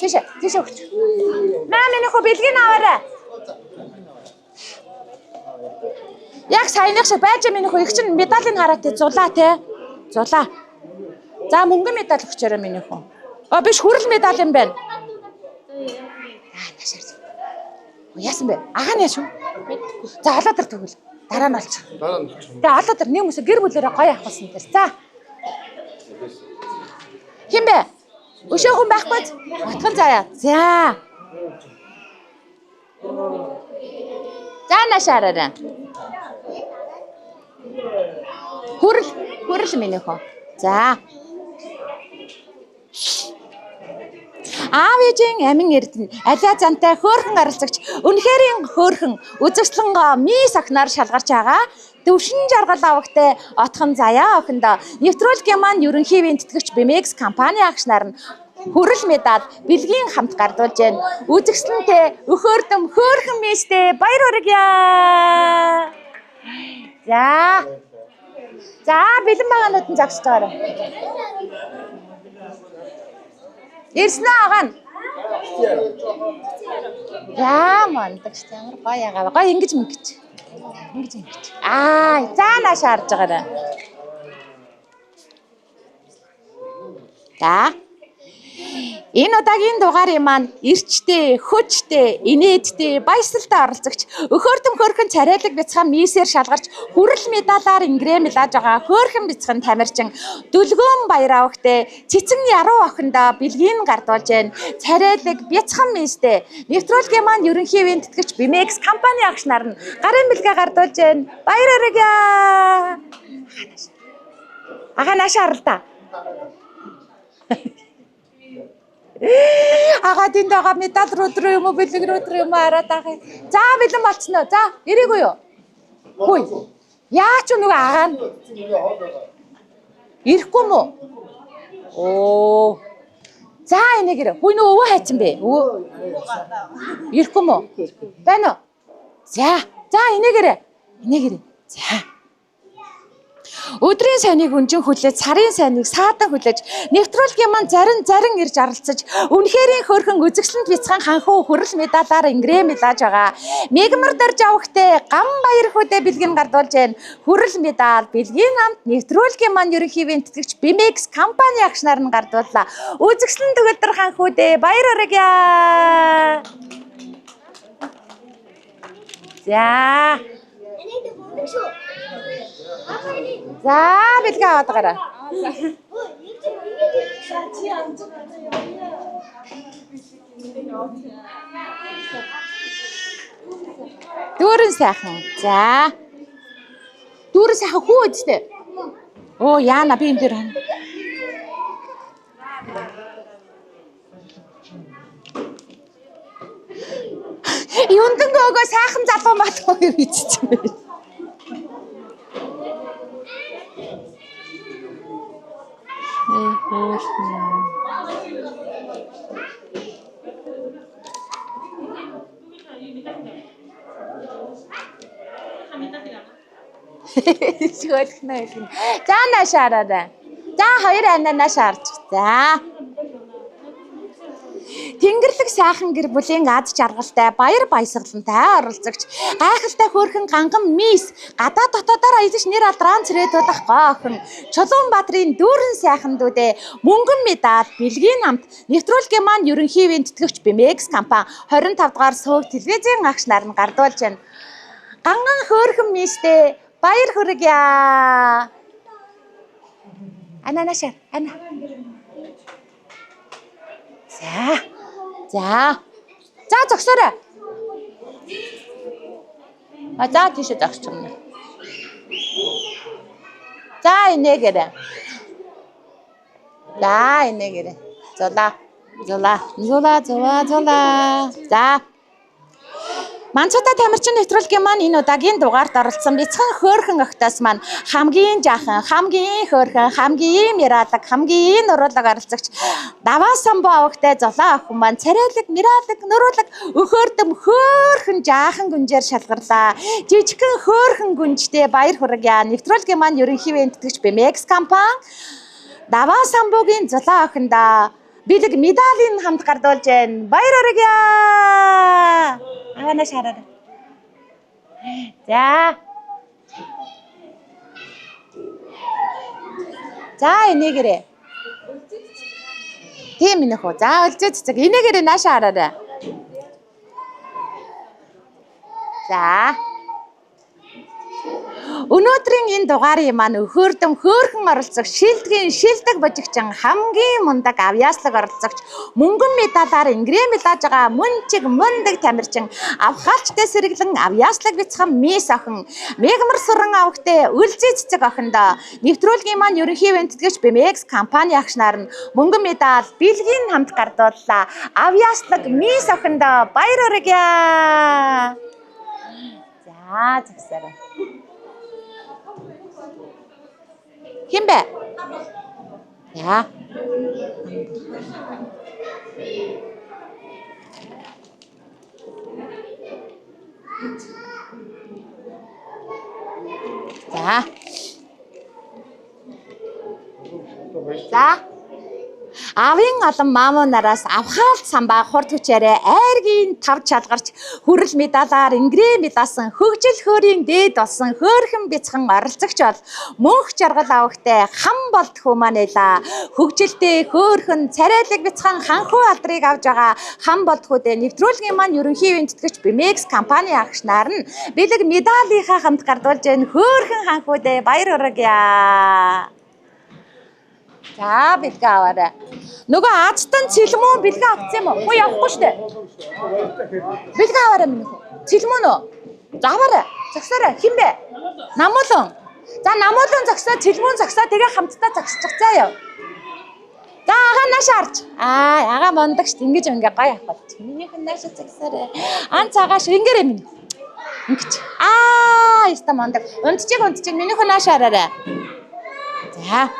[SPEAKER 1] Тийш өгч. Миний хөө бэлгийг аваарай. Яг саяных шиг байж миний хөө их чинь медалийн хараад зулаа те. Зулаа. За мөнгө медаль өгчөөрэй миний хөө. Биш хүрэл медаль юм байна. Нашаар. Яасан бэ? Агааны шүү. За олоодор тэгвэл дараа нь олчих.
[SPEAKER 6] Дараа нь олчих.
[SPEAKER 1] Тэгээ олоодор нэг хүмүүс гэр бүлээрээ гоё авахсан дээр. За. Хин бэ? Өшөөхөн байхгүй. Отхон заяа. За. За нашаараа. Хүрэл минийх үү. За. Аав ээжийн амин эрдэнэ аливаа зантай хөөрхөн аралцагч үнэхэрийн хөөрхөн үзэгслэн мис охиноор шалгарч байгаа. Төвшин жаргал авахтай отхон заяа охиндоо нефрологи маань ерөнхий тэтгэгч Бимекс компани агшнаар нь хүрэл медаль бэлгийн хамт гардуулж байна. Үзэгслэнтэй өхөөрдөм хөөрхөн мистэй баяр хүргье. За бэлэн багаанууд нь загсаж байгаарай. Ирсэн агаан. Яа мандагч ямар гоё ягаа. Гоё ингэж. Заанаа шаарж байгаарай. За. Энэ удаагийн дугаарын маань эрчтэй, хөчтэй, инээдтэй, баясгалтай оролцогч өхөөрдөм хөөрхөн царайлаг бяцхан мисээр шалгарч хүрэл медалаар ингрэм илааж байгаа хөөрхөн бяцхан тамирчин Дүлгөөн Баяравахтай цэцэн яруу охиндоо бэлгийн гардуулж байна. Царайлаг бяцхан мистэй нефрологи маань ерөнхий тэтгэгч Бимекс компани агшнаар нь гарын бэлгээ гардуулж байна. Баяр хүргье. Агаа наашаа аралда. Агаа тэнд байгаа медаль руу юм уу бэлэг рүү юм араад байгаа. За бэлэн болчихно. За ирээгүй юу? Хөөе. Яач нөгөө агаа нь ирэхгүй мө? Оо. За энэгээр хөөе нөгөө өвөө хайцсан бэ? Өвөө. Ирэхгүй мө? Байна уу? За энэгээр. За. Өдрийн сайныг өнжин хүлээж, сарын сайныг саадан хүлээж, нефрологи маань зарин ирж аралцаж, үнэхэрийн хөөрхөн үзэгслэнд бяцхан ханхуу хүрэл медалаар ингрэм илааж байгаа. Мегмар дорж авахтай гам баяр хөдөө бэлгийн гардуулж байна. Хүрэл медаль бэлгийн хамт нефрологи маань ерөнхий тэтгэгч Бимекс компани агшнаар нь гардууллаа. Үзэгслэн төгөлдөр ханхүүдээ баяр хүргье. За. За бэлгээ аваад гараа. Дүүрэн сайхан. За. Дүүрэн сайхан хүү үстэй. Оо яана би энэ дээр хань. Юундан гөөгөө сайхан залуу малгүй бичиж байна. За наашаараа. За хоёр анаа шаарч. За. Тэнгэрлэг сайхан гэр бүлийн аз жаргалтай баяр баясгалантай оролцогч гайхалтай хөөрхөн ганган мис гадаа дотоодоор аялж нэр алдран цэрэтүүлэх гоохын Чулуунбаатарын дүүрэн сайхан дүүдээ мөнгөн медаль бэлгийн хамт нефрологи маань ерөнхий тэтгэгч Бимекс компани 25 дугаар сувг телевизийн агшнаар нь гардуулж байна. Ганган хөөрхөн мистэй баяр хүргье. Ананашаа. За зогсоорой. За тийш зогсчихно. За энэгээр. Зулаа. За. Манцута тамирчин нефрологи маань энэ удаагийн дугаард оролцсон бяцхан хөөрхөн охтоос маань хамгийн жаахан, хамгийн хөөрхөн, хамгийн миралаг, хамгийн нуруулаг оролцогч Даваа самбуу авахтай золоо охин маань царайлаг, миралаг, нуруулаг, өхөөрдөм хөөрхөн жаахан гүнжээр шалгарлаа. Жижигхэн хөөрхөн гүнжтэй баяр хүргье. Нефрологи маань ерөнхий тэтгэгч Бимекс компани Даваа самбуугийн золоо охиндоо бэлэг медалийн хамт гардуулж байна. Баяр хүргье. Авана шараа. За энэгээр. Тийм нөх үү. За олзоо цэцэг энэгээр наашаа хараарай. За. Өнөөдрийн энэ дугаарын маань хөөрдөн хөөрхөн оролцогч шилдэг божигчин хамгийн мундаг авьяаслаг оролцогч мөнгөн медалаар ингрэмэлж байгаа мөнчиг мундаг тамирчин авхаалчтай сэргэлэн авьяаслаг бяцхан мис охин мегмар суран авахтай үлзий цэцэг охиндоо нэвтрүүлгийн маань ерөнхий вентэтгэгч Бимекс компани агшнаар нь мөнгөн медаль бэлгийн хамт гардууллаа. Авьяаслаг мис охиндоо баяр хүргье. За зөвсөрөө. Хин бэ? Яа. За. За. Авийн олон маамуунараас авхаалт самбаа хурд хүчээрээ айргийн тав чалгарч хүрэл медалаар ингрэмэлсэн хөгжил хөөрийн дээд болсон хөөрхөн бяцхан оролцогч бол мөнх жаргал авахтай хам болтхоо манайла хөгжилтэй хөөрхөн царайлаг бяцхан ханхуу алдрыг авж байгаа хам болтхуудэ нэвтрүүлгийн маань ерөнхий вентэтгэгч Бимекс компани агшнаар нь бэлэг медалийнхаа хамт гардуулж байна хөөрхөн ханхуудэ баяр хүргье. За бэлгээ аваарай. Нөгөө Азтан цэлмөө бэлгээ авсан юм уу? Хөө явахгүй шүү дээ. Бэлгээ аваарай минь хөө. Цэлмөө нөө. За аваарай. Зогсоорой. Хин бэ? Намуулан. За намуулан зогсоо, цэлмөө зогсоо тэгээ хамтдаа зогсчих заа ёо. За ага нааш харж. Ага мондог шүү. Ингэж ингээ гоё авах бол. Минийхэн нааш зогсоорой. Ан цагааш ингэрэй минь. Ингэж. Яста мондог. Унтчих минийхэн нааш хараарай. За.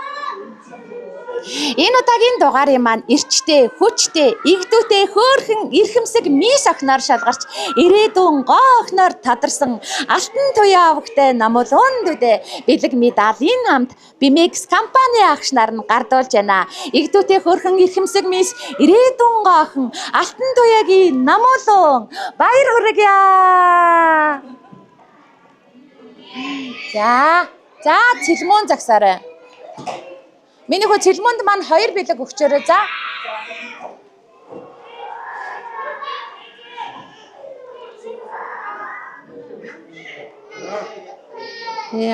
[SPEAKER 1] Энэ удаагийн дугаарын маань эрчтэй, хүчтэй, игдүүтэй хөөрхөн эрхэмсэг мис охиноор шалгарч ирээдүйн гоо охиноор тадарсан алтан туяа авахтай намуулан дүдэ бэлэг медалийн хамт Бимекс компани агшнаар нь гардуулж байна. Игдүүтэй хөөрхөн эрхэмсэг мис ирээдүйн гоо охин алтан туяагийн намуулан баяр хүргье. За цэлмөн загсаарай. Миний хөө цэлмөнд маань 2 бэлэг өгчөөрэй за.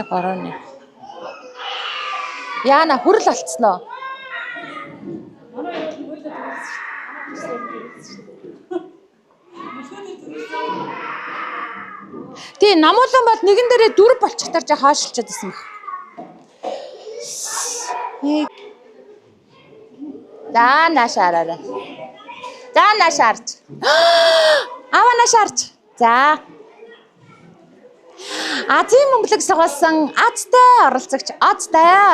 [SPEAKER 1] Горооны. Яана хүрэл олцсноо. Тий намуулан бол нэгэн дээрээ 4 болчихтар жаа хаашилчод байсан баг. За наашаараа. За наашаарч. Аваа наашаарч. За. Азийн мөнгөлөг согоосон азтай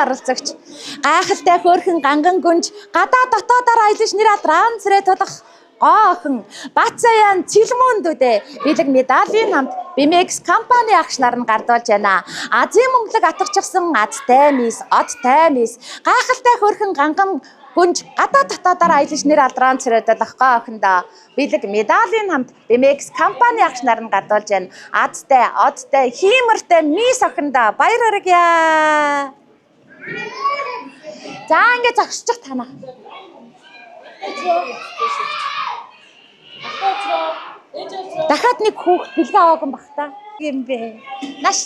[SPEAKER 1] оролцогч гайхалтай хөөрхөн ганган гүнж гадаа дотоодоор аялж нэр алраан цэрэ тулах охин Бацаян цэлмөндүүдэ бэлэг медалийн хамт Бимекс компани агшнаар нь гардуулж байна. Азийн мөнгөлөг атарчихсан азтай мис, одтай мис гайхалтай хөөрхөн ганган гүнж гадаа дотоодоор аялж нэр алраан цэрэ тулах охиндоо бэлэг медалийн хамт Бимекс компани агшнаар нь гардуулж байна. Азтай, одтай, хиймэртэй мис охиндоо баяр хүргье. За ингэ зогсчих танаа. Дахиад нэг хүүхд бэлгээ аваагүй бах та. Юм бэ. Наш.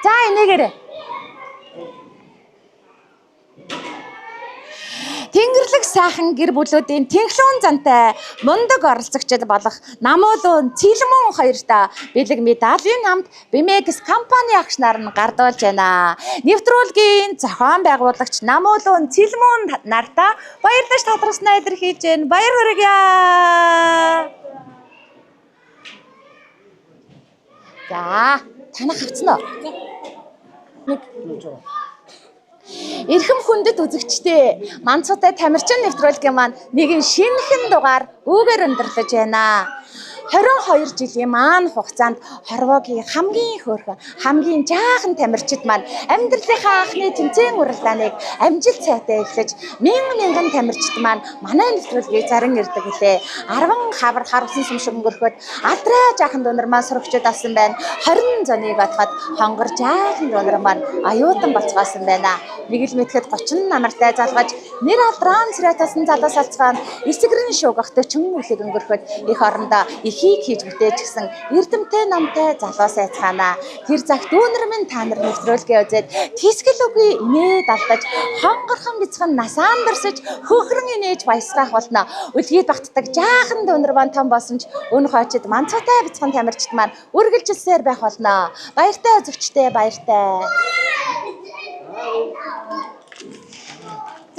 [SPEAKER 1] За энийгээрээ. Тэнгэрлэг сайхан гэр бүлүүдийн тэнхлүүн зантай мундаг оролцогчид болох намуулан цэлмөн хоёртоо бэлэг медалийн хамт Бимекс компани агшнаар нь гардуулж байна. Нэвтрүүлгийн зохион байгуулагч намуулан цэлмөн нартаа баярлаж талархснаа илэрхийлж байна. Баяр хүргье. За, танах авцсан уу? Нэг эрхэм хүндэт үзэгчтэй манцуутай тамирчин нэвтрүүлгийн маань нэгэн шинэхэн дугаар үүгээр өндөрлөж байна.
[SPEAKER 7] 22 жилийн маань хугацаанд хорвоогийн хамгийн хөөрхөн, хамгийн жаахан тамирчид маань амьдралынхаа анхны тэмцээн уралдааныг амжилт сайтай эхлэж мянган тамирчид маань манай нэвтрүүлгийг заран ирдэг гэлээ. 10 хавар харуулсан сүмшиг өнгөрөхөд алдраа жаахан дунар маань сурагчид алсан байна. 20 зоныг отоход хонгор жаахан дунар маань аюутан бацгаасан байна. Нэг л мэтгэд 30 намартай залгаж нэр алдрaan цэратасан залаас алцгаан эсгэрэн шуугах 40 үлэг өнгөрөхөд их орондоо ихийг хийж бүтээж гисэн эрдэмтэй намтай залуус айцгаана. Тэр загт дүүнэр минь та нар нэвтрүүлгээ үзээд тэсгэл үгүй инээд алдаж хонгорхон бяцхан насаан дэрсэж хөхрөн инээж баясгах болно. Үлгийд багтдаг жаахан дүүнэр маань том болсон ч өн хойчид манцгатай бяцхан тамирчид маань үргэлжилсээр байх болно. Баяртай үзэгчдээ баяртай.